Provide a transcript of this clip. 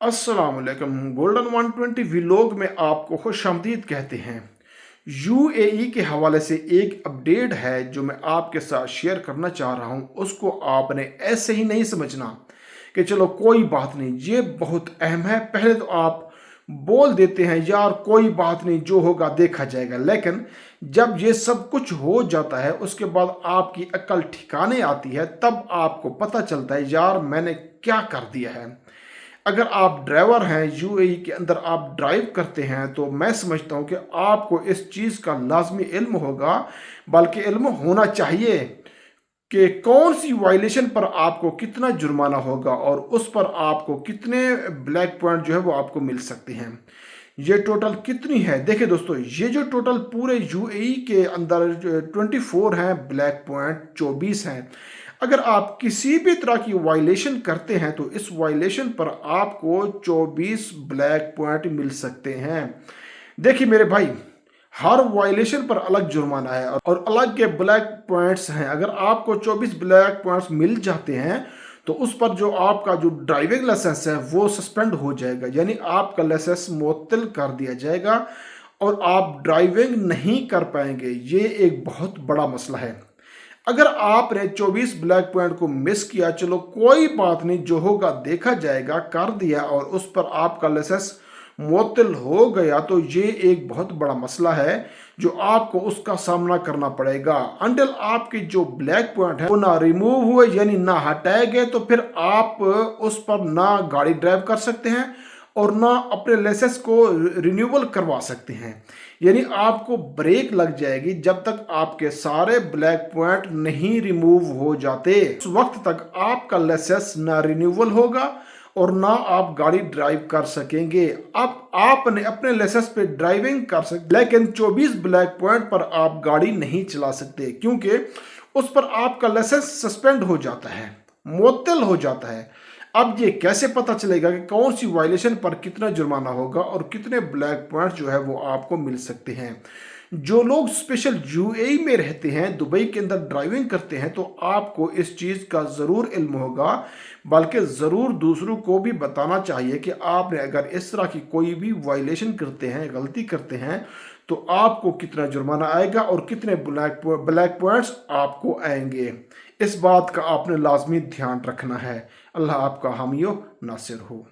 अस्सलामुअलैकुम। Golden 120 vlog में आपको खुशामदीद कहते हैं। यूएई के हवाले से एक अपडेट है जो मैं आपके साथ शेयर करना चाह रहा हूं। उसको आपने ऐसे ही नहीं समझना कि चलो कोई बात नहीं, ये बहुत अहम है। पहले तो आप बोल देते हैं यार कोई बात नहीं, जो होगा देखा जाएगा, लेकिन जब ये सब कुछ हो जाता है उसके बाद आपकी अक्ल ठिकाने आती है, तब आपको पता चलता है यार मैंने क्या कर दिया है। अगर आप ड्राइवर हैं, यूएई के अंदर आप ड्राइव करते हैं, तो मैं समझता हूं कि आपको इस चीज़ का लाजमी इल्म होगा, बल्कि इल्म होना चाहिए कि कौन सी वायलेशन पर आपको कितना जुर्माना होगा और उस पर आपको कितने ब्लैक पॉइंट जो है वो आपको मिल सकते हैं। ये टोटल कितनी है, देखिए दोस्तों, ये जो टोटल पूरे यूएई के अंदर 24 हैं ब्लैक पॉइंट, 24 हैं। अगर आप किसी भी तरह की वायलेशन करते हैं तो इस वायलेशन पर आपको 24 ब्लैक पॉइंट मिल सकते हैं। देखिए मेरे भाई, हर वायलेशन पर अलग जुर्माना है और अलग के ब्लैक पॉइंट्स हैं। अगर आपको 24 ब्लैक पॉइंट्स मिल जाते हैं तो उस पर जो आपका जो ड्राइविंग लाइसेंस है वो सस्पेंड हो जाएगा, यानी आपका लाइसेंस मुअत्तल कर दिया जाएगा और आप ड्राइविंग नहीं कर पाएंगे। ये एक बहुत बड़ा मसला है। अगर आपने 24 ब्लैक पॉइंट को मिस किया, चलो कोई बात नहीं, जो होगा देखा जाएगा, कर दिया और उस पर आपका लाइसेंस मुअत्तल हो गया, तो ये एक बहुत बड़ा मसला है जो आपको उसका सामना करना पड़ेगा। अंटिल आपके जो ब्लैक पॉइंट है वो ना रिमूव हुए, यानी ना हटाए गए, तो फिर आप उस पर ना गाड़ी ड्राइव कर सकते हैं और ना अपने लाइसेंस को रिन्यूअल करवा सकते हैं। यानी आपको ब्रेक लग जाएगी जब तक आपके सारे ब्लैक पॉइंट नहीं रिमूव हो जाते। उस वक्त तक आपका लाइसेंस ना रिन्यूअल होगा और ना आप गाड़ी ड्राइव कर सकेंगे। अब आपने अपने लाइसेंस पे ड्राइविंग कर सकते, लेकिन 24 ब्लैक पॉइंट पर आप गाड़ी नहीं चला सकते, क्योंकि उस पर आपका लाइसेंस सस्पेंड हो जाता है, मुअत्तल हो जाता है। अब ये कैसे पता चलेगा कि कौन सी वायलेशन पर कितना जुर्माना होगा और कितने ब्लैक पॉइंट जो है वो आपको मिल सकते हैं। जो लोग स्पेशल यूएई में रहते हैं, दुबई के अंदर ड्राइविंग करते हैं, तो आपको इस चीज़ का ज़रूर इल्म होगा, बल्कि ज़रूर दूसरों को भी बताना चाहिए कि आपने अगर इस तरह की कोई भी वायलेशन करते हैं, गलती करते हैं, तो आपको कितना जुर्माना आएगा और कितने ब्लैक पॉइंट्स आपको आएंगे। इस बात का आपने लाजमी ध्यान रखना है। अल्लाह आपका हामियो नासिर हो।